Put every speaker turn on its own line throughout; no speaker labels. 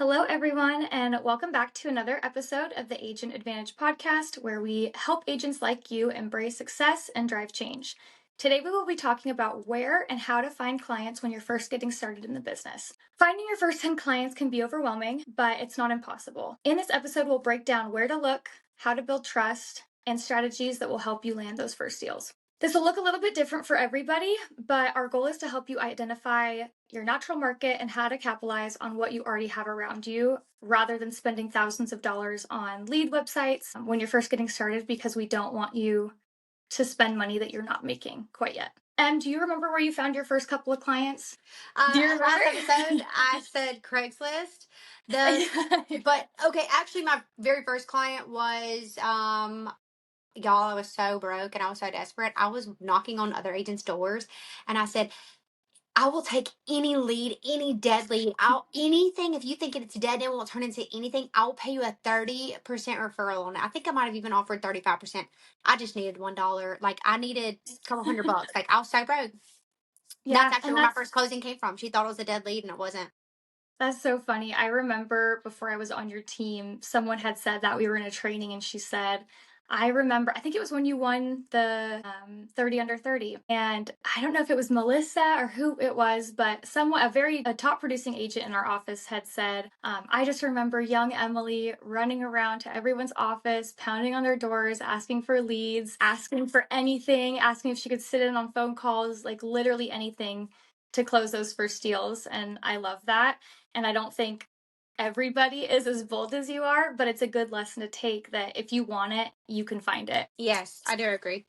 Hello, everyone, and welcome back to another episode of the Agent Advantage podcast, where we help agents like you embrace success and drive change. Today, we will be talking about where and how to find clients when you're first getting started in the business. Finding your first 10 clients can be overwhelming, but it's not impossible. In this episode, we'll break down where to look, how to build trust, and strategies that will help you land those first deals. This will look a little bit different for everybody, but our goal is to help you identify your natural market and how to capitalize on what you already have around you rather than spending thousands of dollars on lead websites when you're first getting started, because we don't want you to spend money that you're not making quite yet. Do you remember where you found your first couple of clients? Do you remember?
Last episode, I said Craigslist. But okay, actually, my very first client was y'all. I was so broke and I was so desperate. I was knocking on other agents' doors, and I said, "I will take any lead, any dead lead. I'll anything. If you think it's dead and it won't turn into anything, I'll pay you a 30% referral on it." I think I might have even offered 35%. I just needed $1. Like I needed a couple $100. Like I was so broke.
Yeah,
That's actually
and
where my first closing came from. She thought it was a dead lead and it wasn't.
that's so funny. I remember before I was on your team, someone had said that we were in a training, and she said, I think it was when you won the 30 under 30. And I don't know if it was Melissa or who it was, but a top producing agent in our office had said, I just remember young Emily running around to everyone's office, pounding on their doors, asking for leads, asking for anything, asking if she could sit in on phone calls, like literally anything to close those first deals. And I love that. And I don't think everybody is as bold as you are, but it's a good lesson to take that if you want it, you can find it.
Yes, I do agree.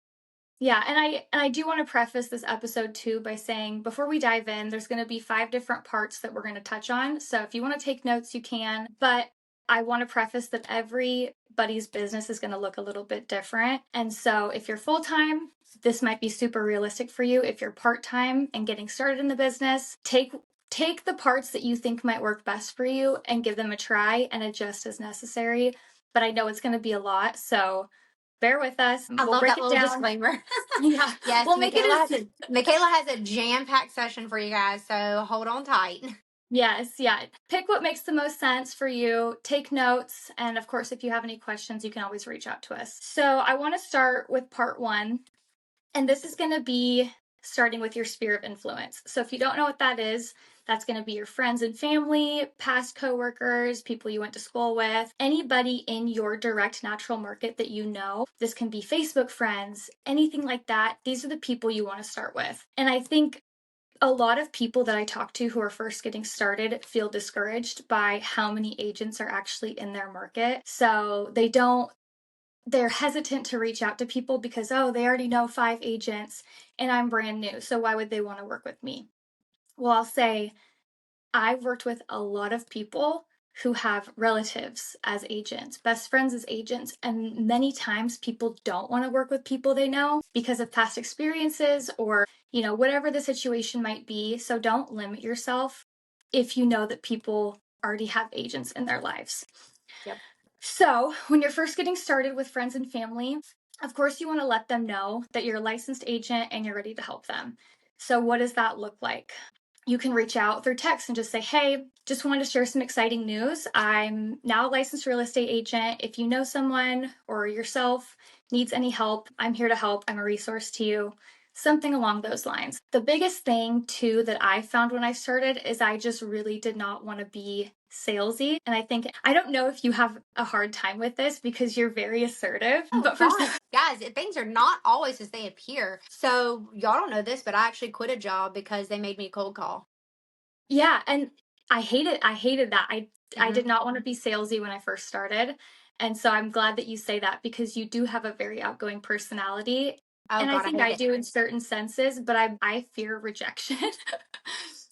Yeah, and I do want to preface this episode too by saying, before we dive in, there's going to be 5 different parts that we're going to touch on. So if you want to take notes, you can, but I want to preface that everybody's business is going to look a little bit different. And so if you're full-time, this might be super realistic for you. If you're part-time and getting started in the business, take the parts that you think might work best for you and give them a try and adjust as necessary. But I know it's going to be a lot, so bear with us.
I
We'll
love
break
that
it
little
down.
disclaimer.
Yeah,
Yes,
we'll make it as
Michaela has a jam-packed session for you guys, so hold on tight.
yes, yeah. Pick what makes the most sense for you. Take notes, and of course, if you have any questions, you can always reach out to us. So I want to start with part 1, and this is going to be starting with your sphere of influence. So if you don't know what that is, that's going to be your friends and family, past coworkers, people you went to school with, anybody in your direct natural market that you know. This can be Facebook friends, anything like that. These are the people you want to start with. And I think a lot of people that I talk to who are first getting started feel discouraged by how many agents are actually in their market. So they're hesitant to reach out to people because, oh, they already know 5 agents and I'm brand new. So why would they want to work with me? Well, I'll say I've worked with a lot of people who have relatives as agents, best friends as agents, and many times people don't want to work with people they know because of past experiences or, whatever the situation might be. So don't limit yourself if you know that people already have agents in their lives.
Yep.
So when you're first getting started with friends and family, of course, you want to let them know that you're a licensed agent and you're ready to help them. So what does that look like? You can reach out through text and just say, hey, just wanted to share some exciting news. I'm now a licensed real estate agent. If you know someone or yourself needs any help, I'm here to help. I'm a resource to you. Something along those lines. The biggest thing, too, that I found when I started is I just really did not want to be salesy. And I don't know if you have a hard time with this because you're very assertive.
Oh,
But
guys, things are not always as they appear. So y'all don't know this, but I actually quit a job because they made me cold call.
yeah, and I hated that. I did not want to be salesy when I first started. And so I'm glad that you say that because you do have a very outgoing personality.
Oh
And I
God, I
think
hate
I
it.
do in certain senses, but I fear rejection.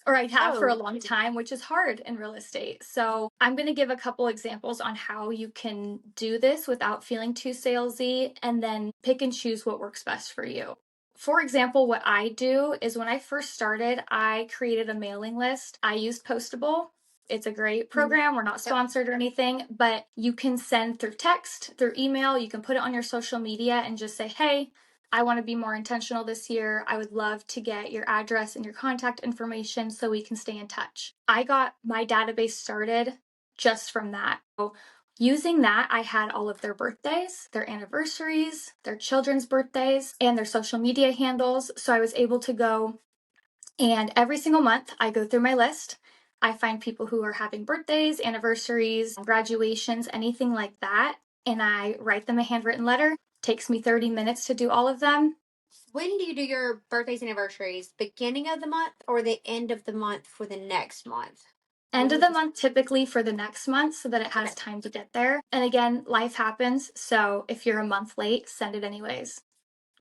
Or I have for a
Oh,
long time, which is hard in real estate. So I'm going to give a couple examples on how you can do this without feeling too salesy, and then pick and choose what works best for you. For example, what I do is when I first started, I created a mailing list. I used Postable. It's a great program. We're not
yep.
sponsored or anything, but you can send through text, through email. You can put it on your social media and just say, hey, I want to be more intentional this year. I would love to get your address and your contact information so we can stay in touch. I got my database started just from that. So using that, I had all of their birthdays, their anniversaries, their children's birthdays, and their social media handles. So I was able to go, and every single month I go through my list. I find people who are having birthdays, anniversaries, graduations, anything like that, and I write them a handwritten letter. Takes me 30 minutes to do all of them.
When do you do your birthdays and anniversaries? Beginning of the month or the end of the month for the next month?
End of the month typically for the next month so that it has
Okay.
time to get there. And again, life happens. So if you're a month late, send it anyways.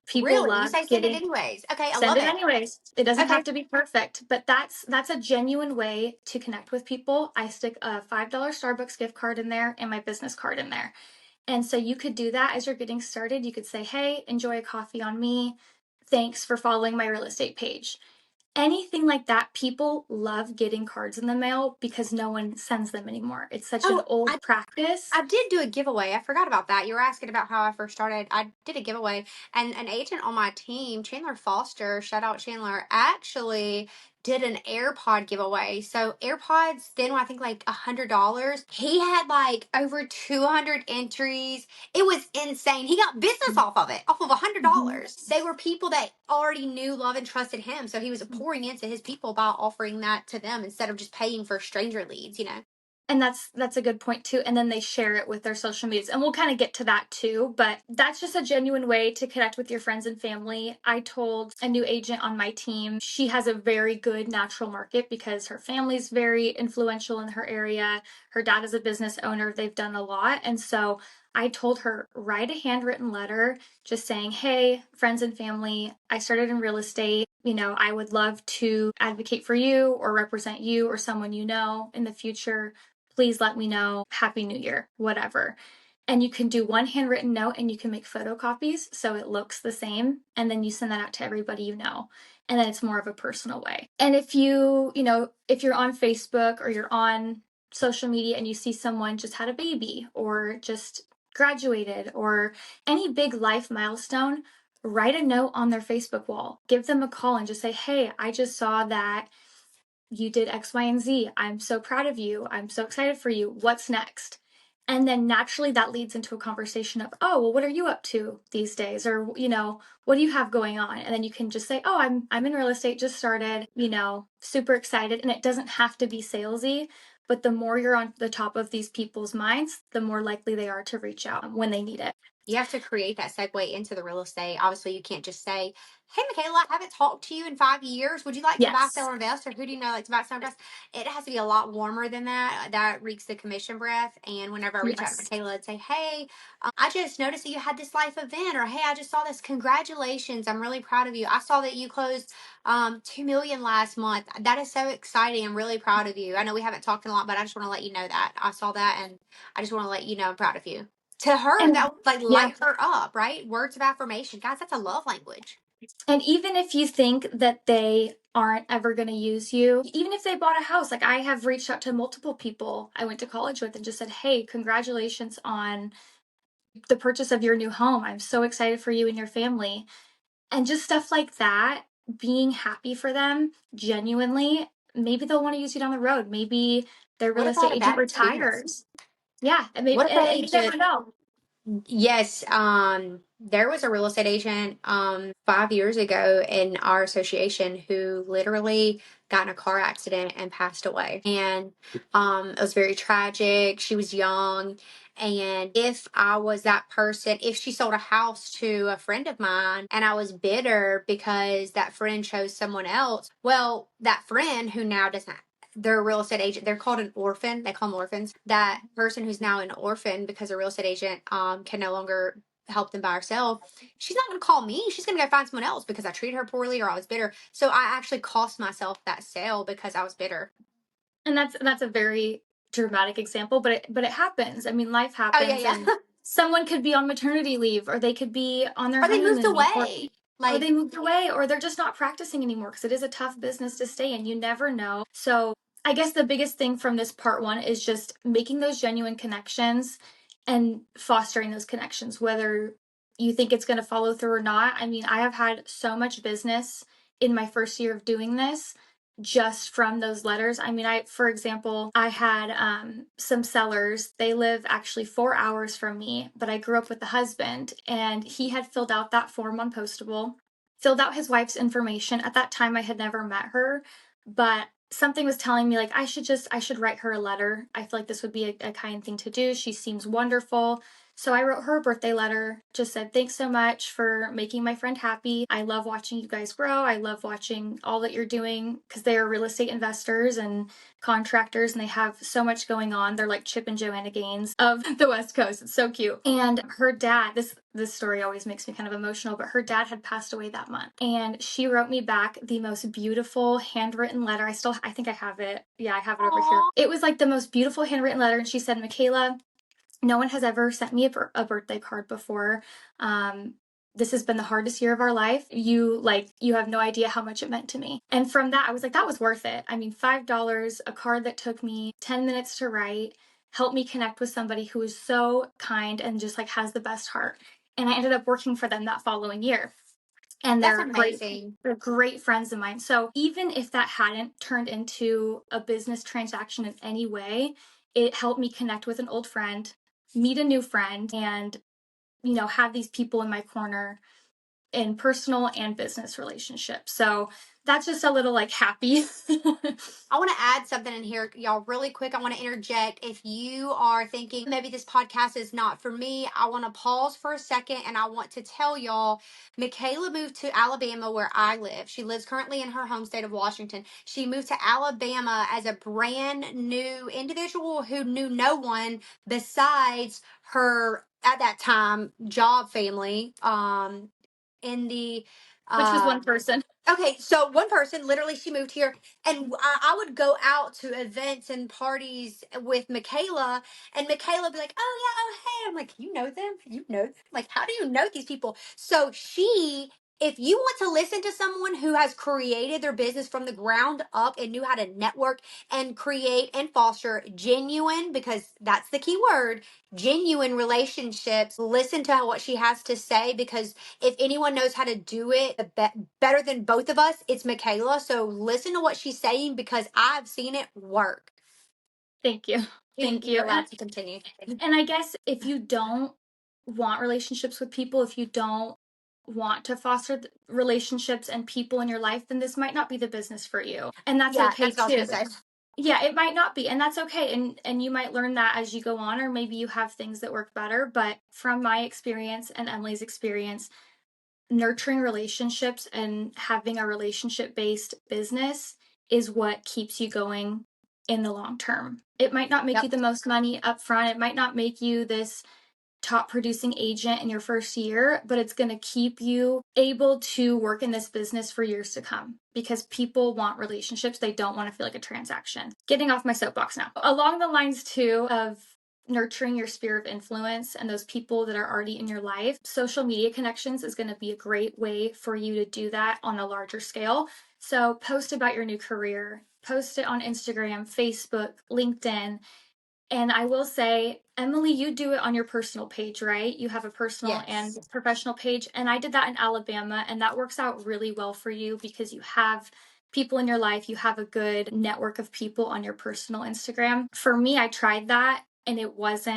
People
Really? You
love
say send it
getting
anyways. Okay, I
send
love
it
it.
anyways. It doesn't
Okay.
have to be perfect, but that's a genuine way to connect with people. I stick a $5 Starbucks gift card in there and my business card in there. And so you could do that as you're getting started. You could say, "Hey, enjoy a coffee on me. Thanks for following my real estate page." Anything like that, people love getting cards in the mail because no one sends them anymore. It's such an
Oh,
old practice.
I did do a giveaway. I forgot about that. You were asking about how I first started. I did a giveaway, and an agent on my team, Chandler Foster, shout out Chandler, actually did an AirPod giveaway. So AirPods then were I think like $100. He had like over 200 entries. It was insane. He got business off of it, off of
Mhm.
$100. They were people that already knew, love, and trusted him. So he was pouring into his people by offering that to them instead of just paying for stranger leads.
And that's a good point too. And then they share it with their social medias. And we'll kind of get to that too, but that's just a genuine way to connect with your friends and family. I told a new agent on my team, she has a very good natural market because her family's very influential in her area. Her dad is a business owner. They've done a lot. And so I told her, write a handwritten letter just saying, "Hey, friends and family, I started in real estate. I would love to advocate for you or represent you or someone you know in the future. Please let me know. Happy New Year," whatever. And you can do one handwritten note and you can make photocopies so it looks the same. And then you send that out to everybody you know. And then it's more of a personal way. And if you're on Facebook or you're on social media and you see someone just had a baby or just graduated or any big life milestone, write a note on their Facebook wall. Give them a call and just say, "Hey, I just saw that you did X, Y, and Z. I'm so proud of you. I'm so excited for you. What's next?" And then naturally that leads into a conversation of, "Oh, well, what are you up to these days?" Or, "What do you have going on?" And then you can just say, "Oh, I'm in real estate, just started, super excited." And it doesn't have to be salesy, but the more you're on the top of these people's minds, the more likely they are to reach out when they need it.
You have to create that segue into the real estate. Obviously, you can't just say, "Hey, Michaela, I haven't talked to you in 5 years. Would you like to buy, sell,
Yes.
or invest? Or who do you know likes to buy, sell, or invest?" It has to be a lot warmer than that. That reeks the commission breath. And whenever I reach out to
Yes.
Michaela and say, "Hey, I just noticed that you had this life event," or "Hey, I just saw this. Congratulations. I'm really proud of you. I saw that you closed 2 million last month. That is so exciting. I'm really proud of you. I know we haven't talked in a lot, but I just want to let you know that I saw that, and I just want to let you know I'm proud of you." To her,
And
that would like
yeah.
light her up, right? Words of affirmation. Guys, that's a love language.
And even if you think that they aren't ever going to use you, even if they bought a house, like I have reached out to multiple people I went to college with and just said, "Hey, congratulations on the purchase of your new home. I'm so excited for you and your family." And just stuff like that, being happy for them genuinely, maybe they'll want to use you down the road. Maybe their
What
real
if I
estate
had a
agent
bad experience?
retires. Yeah, and maybe
What if that
and you never
agent
know.
Yes, there was a real estate agent 5 years ago in our association who literally got in a car accident and passed away. And it was very tragic. She was young. And if I was that person, if she sold a house to a friend of mine and I was bitter because that friend chose someone else, well, that friend who now doesn't, they're a real estate agent. They're called an orphan. They call them orphans. That person who's now an orphan because a real estate agent can no longer help them by herself. She's not going to call me. She's going to go find someone else because I treated her poorly or I was bitter. So I actually cost myself that sale because I was bitter.
And that's a very dramatic example, but it happens. I mean, life
Oh yeah,
happens,
yeah.
and someone could be on maternity leave, or they could be on their
Or they moved
honeymoon leave, or
away.
or
Like,
they moved away, or they're just not practicing anymore because it is a tough business to stay in. You never know. So I guess the biggest thing from this part one is just making those genuine connections and fostering those connections, whether you think it's going to follow through or not. I mean, I have had so much business in my first year of doing this just from those letters. I mean, for example, I had some sellers. They live actually 4 hours from me, but I grew up with the husband, and he had filled out that form on Postable, filled out his wife's information. At that time, I had never met her, but something was telling me like I should write her a letter. I feel like this would be a kind thing to do. She seems wonderful. So I wrote her a birthday letter, just said, thanks so much for making my friend happy. I love watching you guys grow. I love watching all that you're doing, because they are real estate investors and contractors, and they have so much going on. They're like Chip and Joanna Gaines of the West Coast. It's so cute. And her dad, this story always makes me kind of emotional, but her dad had passed away that month. And she wrote me back the most beautiful handwritten letter. I think I have it. Yeah, I have it over here. It was like the most beautiful handwritten letter. And she said, Michaela, no one has ever sent me a birthday card before. This has been the hardest year of our life. You have no idea how much it meant to me. And from that, I was like, that was worth it. I mean, $5, a card that took me 10 minutes to write, helped me connect with somebody who is so kind and just like has the best heart. And I ended up working for them that following year. And they're
amazing.
They're great friends of mine. So even if that hadn't turned into a business transaction in any way, it helped me connect with an old friend, meet a new friend, and have these people in my corner in personal and business relationships. So that's just a little like happy.
I want to add something in here, y'all, really quick. I want to interject. If you are thinking maybe this podcast is not for me, I want to pause for a second, and I want to tell y'all, Michaela moved to Alabama, where I live. She lives currently in her home state of Washington. She moved to Alabama as a brand new individual who knew no one besides her, at that time, job family. In the
Which was one person.
Okay, so one person, literally, she moved here, and I would go out to events and parties with Michaela, and Michaela would be like, "Oh yeah, oh hey," I'm like, "You know them? You know them? Like, how do you know these people?" So if you want to listen to someone who has created their business from the ground up and knew how to network and create and foster genuine, because that's the key word, genuine relationships, listen to what she has to say, because if anyone knows how to do it better than both of us, it's Michaela. So listen to what she's saying, because I've seen it work.
Thank you. Thank you.
You're allowed to continue.
And I guess if you don't want relationships with people, if you don't want to foster relationships and people in your life, then this might not be the business for you. And that's okay
That's what I was
too.
gonna say.
Yeah, it might not be, and that's okay. And you might learn that as you go on, or maybe you have things that work better. But from my experience and Emily's experience, nurturing relationships and having a relationship-based business is what keeps you going in the long term. It might not make you the most money up front. It might not make you this top producing agent in your first year, but it's going to keep you able to work in this business for years to come, because people want relationships. They don't want to feel like a transaction. Getting off my soapbox now. Along the lines too of nurturing your sphere of influence and those people that are already in your life, social media connections is going to be a great way for you to do that on a larger scale. So post about your new career, post it on Instagram, Facebook, LinkedIn. And I will say, Emily, you do it on your personal page, right? You have a personal and professional page. And I did that in Alabama, and that works out really well for you because you have people in your life. You have a good network of people on your personal Instagram. For me, I tried that, and it was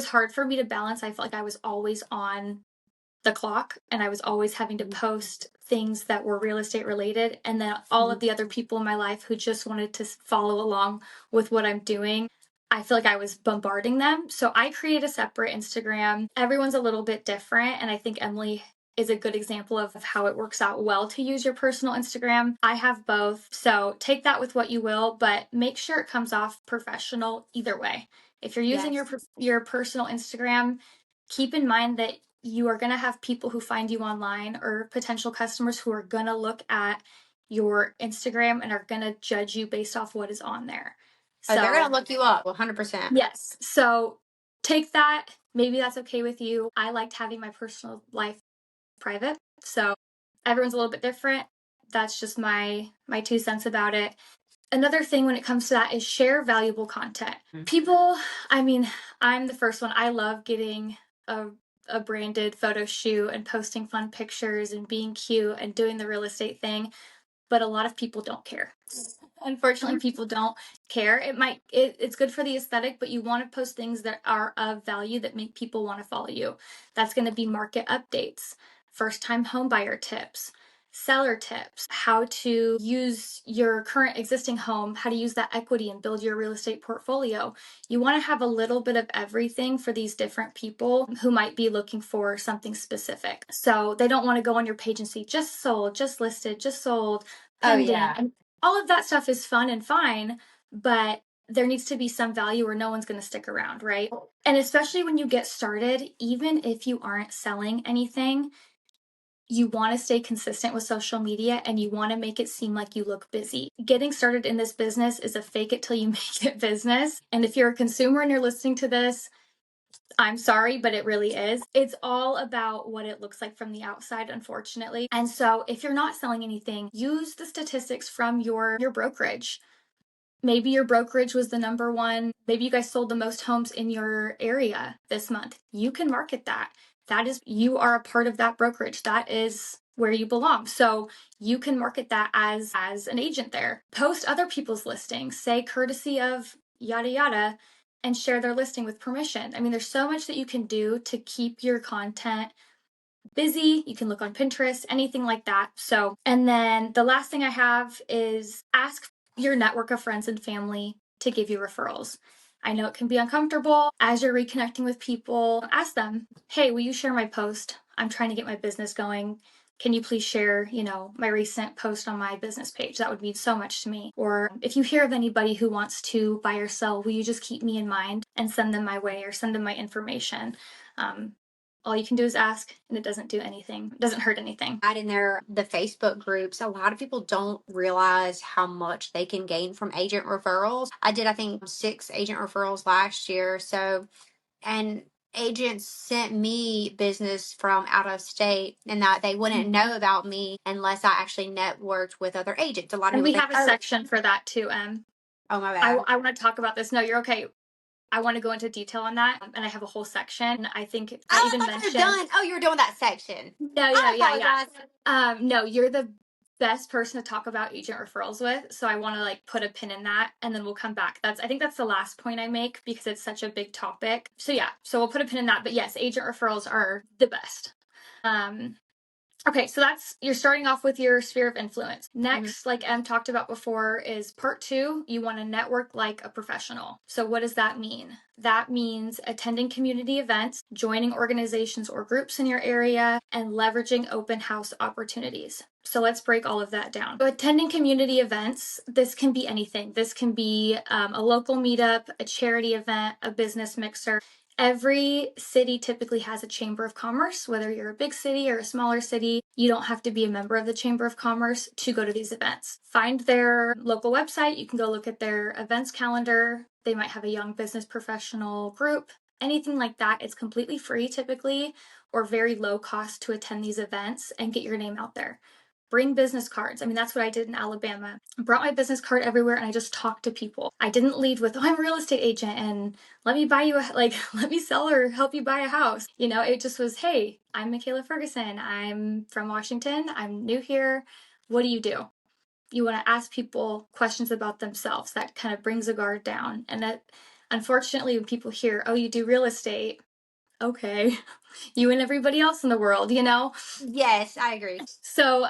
hard for me to balance. I felt like I was always on the clock, and I was always having to post things that were real estate related. And then all of the other people in my life who just wanted to follow along with what I'm doing, I feel like I was bombarding them. So I created a separate Instagram. Everyone's a little bit different. And I think Emily is a good example of how it works out well to use your personal Instagram. I have both. So take that with what you will, but make sure it comes off professional either way. If you're using your personal Instagram, keep in mind that you are going to have people who find you online, or potential customers who are going to look at your Instagram and are going to judge you based off what is on there.
So they're going to look you up 100%.
Yes. So take that. Maybe that's okay with you. I liked having my personal life private. So everyone's a little bit different. That's just my 2 cents about it. Another thing when it comes to that is share valuable content. People, I mean, I'm the first one. I love getting a branded photo shoot and posting fun pictures and being cute and doing the real estate thing. but a lot of people don't care. Unfortunately, people don't care. It's good for the aesthetic, but you want to post things that are of value that make people want to follow you. That's going to be market updates, first time home buyer tips, seller tips, how to use your current existing home, how to use that equity and build your real estate portfolio. You want to have a little bit of everything for these different people who might be looking for something specific. So they don't want to go on your page and see just sold, just listed, just sold, pending.
yeah.
And all of that stuff is fun and fine, but there needs to be some value or no one's going to stick around, right? And especially when you get started, even if you aren't selling anything, you want to stay consistent with social media and you want to make it seem like you look busy. Getting started in this business is a fake it till you make it business. And if you're a consumer and you're listening to this, I'm sorry, but it really is. It's all about what it looks like from the outside, unfortunately. And so if you're not selling anything, use the statistics from your brokerage. Maybe your brokerage was the number one. Maybe you guys sold the most homes in your area this month. You can market that. That is, you are a part of that brokerage. That is where you belong. So you can market that as an agent there. Post other people's listings, say courtesy of yada yada, and share their listing with permission. I mean, there's so much that you can do to keep your content busy. You can look on Pinterest, anything like that. So, and then the last thing I have is ask your network of friends and family to give you referrals. I know it can be uncomfortable as you're reconnecting with people. Ask them, hey, will you share my post? I'm trying to get my business going. Can you please share, my recent post on my business page? That would mean so much to me. Or if you hear of anybody who wants to buy or sell, will you just keep me in mind and send them my way or send them my information? All you can do is ask, and it doesn't do anything. It doesn't hurt anything.
Right in there, the Facebook groups, a lot of people don't realize how much they can gain from agent referrals. I did, I think, 6 agent referrals last year. So, and agents sent me business from out of state, and that they wouldn't know about me unless I actually networked with other agents. A lot of
And
people
we
think,
have a section for that too, Em.
oh my
I,
bad.
I want to talk about this. No, you're okay. I want to go into detail on that, and I have a whole section. I think I
Oh,
even
I thought you were
mentioned.
done. Oh, you were doing that section.
No,
I
yeah.
apologize.
No, you're the best person to talk about agent referrals with. So I want to put a pin in that, and then we'll come back. I think that's the last point I make because it's such a big topic. So yeah, so we'll put a pin in that. But yes, agent referrals are the best. Okay, so you're starting off with your sphere of influence. Next, like Em talked about before, is part 2. You want to network like a professional. So what does that mean? That means attending community events, joining organizations or groups in your area, and leveraging open house opportunities. So let's break all of that down. So attending community events, this can be anything. This can be a local meetup, a charity event, a business mixer. Every city typically has a chamber of commerce, whether you're a big city or a smaller city. You don't have to be a member of the chamber of commerce to go to these events. Find their local website. You can go look at their events calendar. They might have a young business professional group, anything like that. It's completely free typically, or very low cost to attend these events and get your name out there. Bring business cards. I mean, that's what I did in Alabama. I brought my business card everywhere and I just talked to people. I didn't lead with, oh, I'm a real estate agent and let me buy you let me sell or help you buy a house. It just was, hey, I'm Michaela Ferguson. I'm from Washington. I'm new here. What do you do? You want to ask people questions about themselves. That kind of brings a guard down. And that, unfortunately, when people hear, oh, you do real estate, okay, you and everybody else in the world,
Yes, I agree.
So,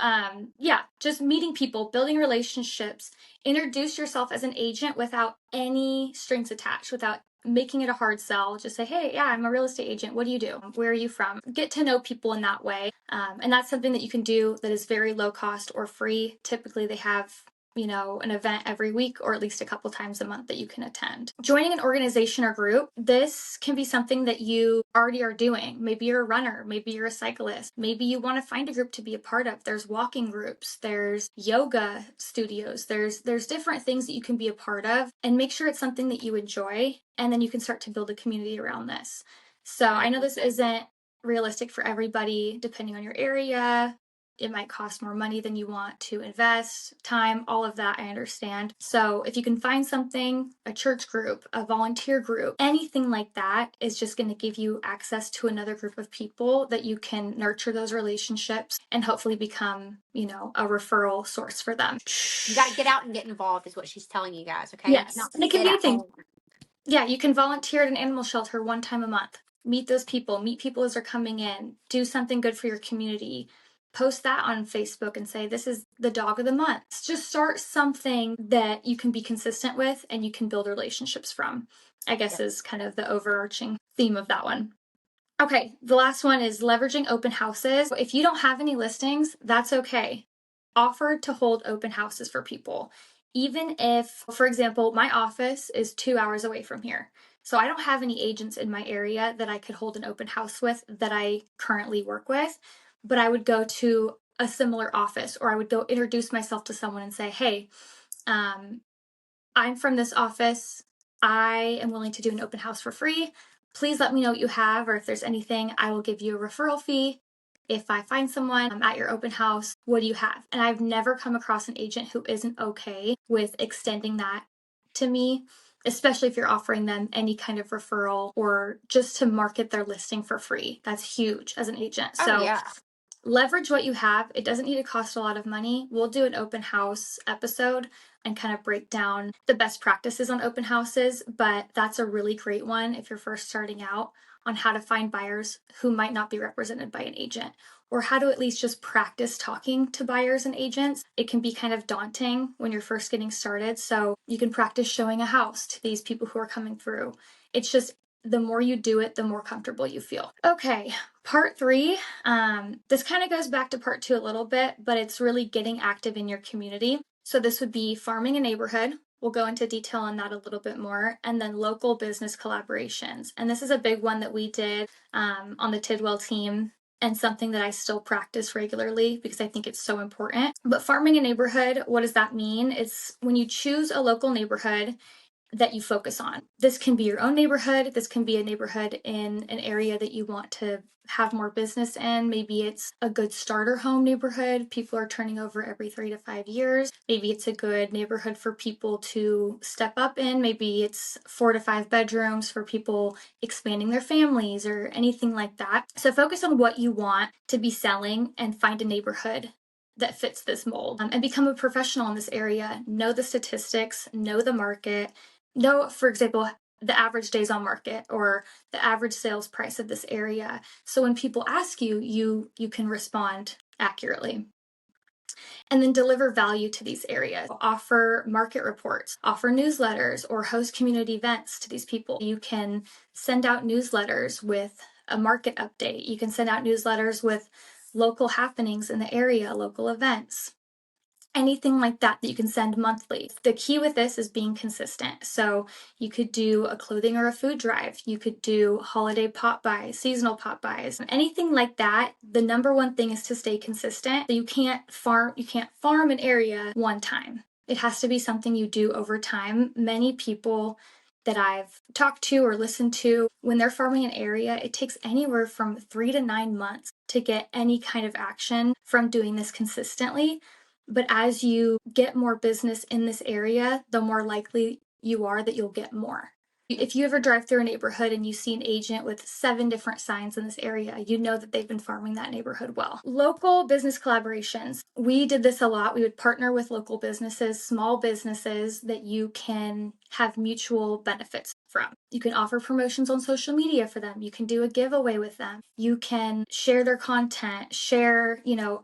yeah, just meeting people, building relationships, introduce yourself as an agent without any strings attached, without making it a hard sell. Just say, hey, yeah, I'm a real estate agent. What do you do? Where are you from? Get to know people in that way. And that's something that you can do that is very low cost or free. Typically, they have an event every week or at least a couple times a month that you can attend. Joining an organization or group, this can be something that you already are doing. Maybe you're a runner, maybe you're a cyclist, maybe you want to find a group to be a part of. There's walking groups, there's yoga studios, there's different things that you can be a part of, and make sure it's something that you enjoy, and then you can start to build a community around this. So I know this isn't realistic for everybody depending on your area, It might cost more money than you want to invest, time, all of that, I understand. So if you can find something, a church group, a volunteer group, anything like that is just going to give you access to another group of people that you can nurture those relationships and hopefully become, a referral source for them.
You got to get out and get involved, is what she's telling you guys. Okay,
Yes,
not
and it can
sit
be
at
anything.
home.
Yeah, you can volunteer at an animal shelter one time a month. Meet those people, meet people as they're coming in, do something good for your community. Post that on Facebook and say, this is the dog of the month. Just start something that you can be consistent with and you can build relationships from, I guess, is kind of the overarching theme of that one. Okay, the last one is leveraging open houses. If you don't have any listings, that's okay. Offer to hold open houses for people. Even if, for example, my office is 2 hours away from here. So I don't have any agents in my area that I could hold an open house with that I currently work with, but I would go to a similar office or I would go introduce myself to someone and say, hey, I'm from this office. I am willing to do an open house for free. Please let me know what you have, or if there's anything, I will give you a referral fee. If I find someone at your open house, what do you have? And I've never come across an agent who isn't okay with extending that to me, especially if you're offering them any kind of referral or just to market their listing for free. That's huge as an agent.
Oh,
So
yeah.
leverage what you have. It doesn't need to cost a lot of money. We'll do an open house episode and kind of break down the best practices on open houses, but that's a really great one if you're first starting out on how to find buyers who might not be represented by an agent, or how to at least just practice talking to buyers and agents. It can be kind of daunting when you're first getting started, so you can practice showing a house to these people who are coming through. It's just the more you do it, the more comfortable you feel. Okay, part 3. This kind of goes back to part 2 a little bit, but it's really getting active in your community. So this would be farming a neighborhood. We'll go into detail on that a little bit more. And then local business collaborations. And this is a big one that we did on the Tidwell team and something that I still practice regularly because I think it's so important. But farming a neighborhood, what does that mean? It's when you choose a local neighborhood that you focus on. This can be your own neighborhood. This can be a neighborhood in an area that you want to have more business in. Maybe it's a good starter home neighborhood. People are turning over every 3 to 5 years. Maybe it's a good neighborhood for people to step up in. Maybe it's 4 to 5 bedrooms for people expanding their families or anything like that. So focus on what you want to be selling and find a neighborhood that fits this mold, and become a professional in this area. Know the statistics, know the market, know, for example, the average days on market or the average sales price of this area. So when people ask you, you can respond accurately. And then deliver value to these areas. Offer market reports, offer newsletters, or host community events to these people. You can send out newsletters with a market update. You can send out newsletters with local happenings in the area, local events, anything like that that you can send monthly. The key with this is being consistent. So you could do a clothing or a food drive. You could do holiday pop buys, seasonal pop buys, anything like that. The number one thing is to stay consistent. You can't farm an area one time. It has to be something you do over time. Many people that I've talked to or listened to, when they're farming an area, it takes anywhere from 3 to 9 months to get any kind of action from doing this consistently. But as you get more business in this area, the more likely you are that you'll get more. If you ever drive through a neighborhood and you see an agent with 7 different signs in this area, you know that they've been farming that neighborhood well. Local business collaborations. We did this a lot. We would partner with local businesses, small businesses that you can have mutual benefits from. You can offer promotions on social media for them. You can do a giveaway with them. You can share their content,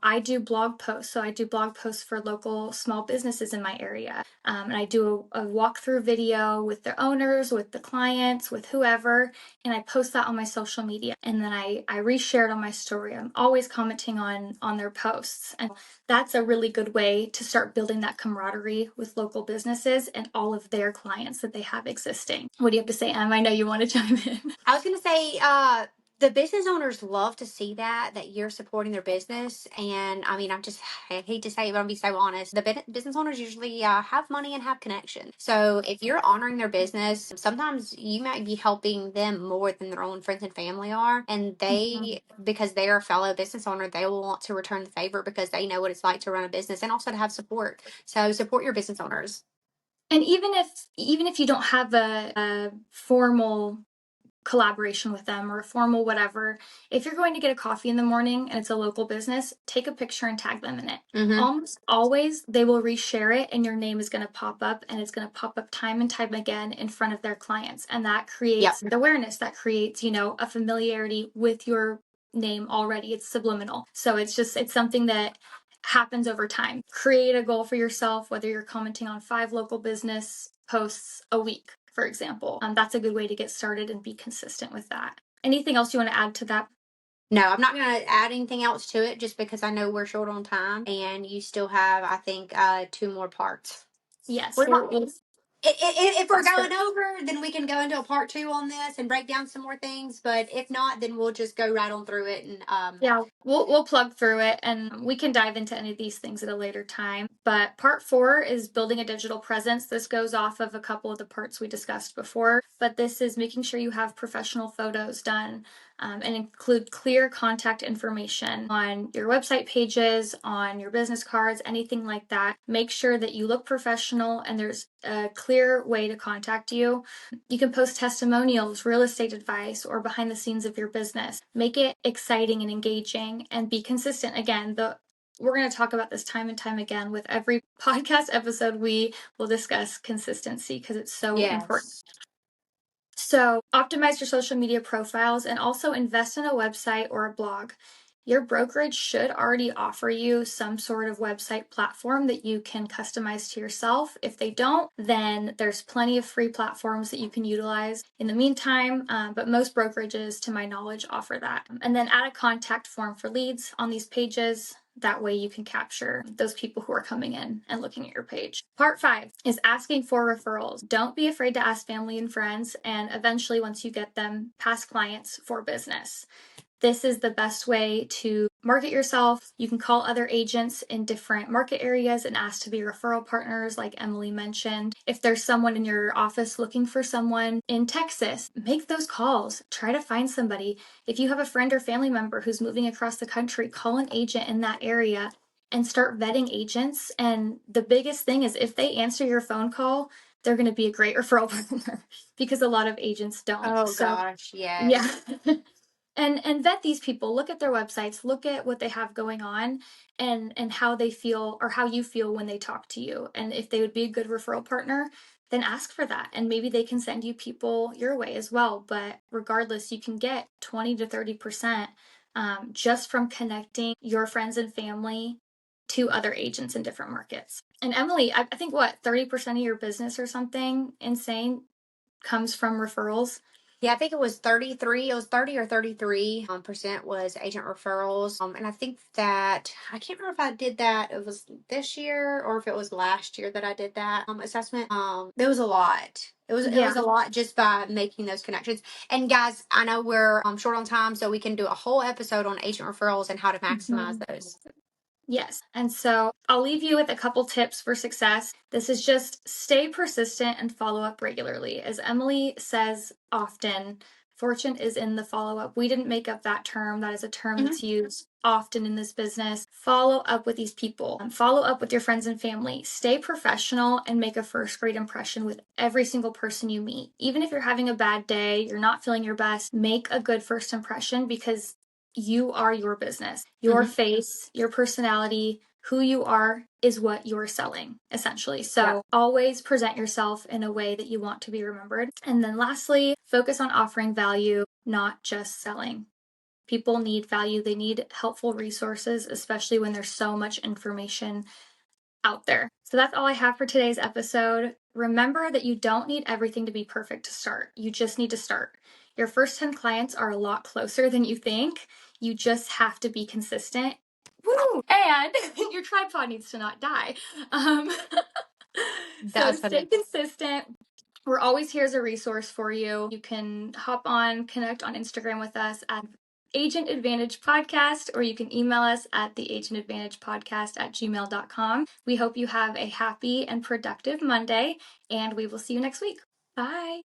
I do blog posts. So I do blog posts for local small businesses in my area. And I do a walkthrough video with the owners, with the clients, with whoever, and I post that on my social media. And then I reshare it on my story. I'm always commenting on their posts. And that's a really good way to start building that camaraderie with local businesses and all of their clients that they have existing. What do you have to say, Em? I know you want to chime in.
I was going to say, The business owners love to see that you're supporting their business. And I mean, I hate to say it, but I'm be so honest. The business owners usually have money and have connections. So if you're honoring their business, sometimes you might be helping them more than their own friends and family are. And because they're a fellow business owner, they will want to return the favor because they know what it's like to run a business and also to have support. So support your business owners.
And even if you don't have a formal collaboration with them or a formal whatever, if you're going to get a coffee in the morning and it's a local business, take a picture and tag them in it. Almost always they will reshare it and your name is going to pop up, and it's going to pop up time and time again in front of their clients, and that creates awareness, that creates, a familiarity with your name already. It's subliminal. So it's something that happens over time. Create a goal for yourself, whether you're commenting on 5 local business posts a week, for example. That's a good way to get started and be consistent with that. Anything else you want to add to that?
No, I'm not going to add anything else to it just because I know we're short on time and you still have, I think, 2 more parts.
Yes.
If we're going over, then we can go into a part 2 on this and break down some more things. But if not, then we'll just go right on through it. And
yeah, we'll plug through it, and we can dive into any of these things at a later time. But part 4 is building a digital presence. This goes off of a couple of the parts we discussed before, but this is making sure you have professional photos done, and include clear contact information on your website pages, on your business cards, anything like that. Make sure that you look professional and there's a clear way to contact you. You can post testimonials, real estate advice, or behind the scenes of your business. Make it exciting and engaging, and be consistent. Again, we're going to talk about this time and time again. With every podcast episode, we will discuss consistency because it's so important. So optimize your social media profiles and also invest in a website or a blog. Your brokerage should already offer you some sort of website platform that you can customize to yourself. If they don't, then there's plenty of free platforms that you can utilize in the meantime, but most brokerages, to my knowledge, offer that. And then add a contact form for leads on these pages. That way you can capture those people who are coming in and looking at your page. Part 5 is asking for referrals. Don't be afraid to ask family and friends, and eventually, once you get them, past clients for business. This is the best way to market yourself. You can call other agents in different market areas and ask to be referral partners, like Emily mentioned. If there's someone in your office looking for someone in Texas, make those calls. Try to find somebody. If you have a friend or family member who's moving across the country, call an agent in that area and start vetting agents. And the biggest thing is, if they answer your phone call, they're going to be a great referral partner, because a lot of agents don't.
oh gosh, yes.
Yeah. And vet these people. Look at their websites, look at what they have going on, and how they feel, or how you feel when they talk to you. And if they would be a good referral partner, then ask for that, and maybe they can send you people your way as well. But regardless, you can get 20 to 30% just from connecting your friends and family to other agents in different markets. And Emily, I think, what, 30% of your business or something insane comes from referrals?
Yeah, I think it was 33. It was 30 or 33 percent was agent referrals. And I think that I can't remember if I did that. It was this year or if it was last year that I did that assessment. There was a lot. It was a lot just by making those connections. And guys, I know we're short on time, so we can do a whole episode on agent referrals and how to maximize those.
Yes. And so I'll leave you with a couple tips for success. This is just stay persistent and follow up regularly. As Emily says often, fortune is in the follow up. We didn't make up that term. That is a term that's used often in this business. Follow up with these people. Follow up with your friends and family. Stay professional and make a first grade impression with every single person you meet. Even if you're having a bad day, you're not feeling your best, make a good first impression, because you are your business. Your face, your personality, who you are is what you're selling, essentially. So always present yourself in a way that you want to be remembered. And then lastly, focus on offering value, not just selling. People need value. They need helpful resources, especially when there's so much information out there. So that's all I have for today's episode. Remember that you don't need everything to be perfect to start. You just need to start. Your first 10 clients are a lot closer than you think. You just have to be consistent. Woo! And your tripod needs to not die. So stay consistent. We're always here as a resource for you. You can hop on, connect on Instagram with us at Agent Advantage Podcast, or you can email us at theagentadvantagepodcast@gmail.com. We hope you have a happy and productive Monday, and we will see you next week. Bye.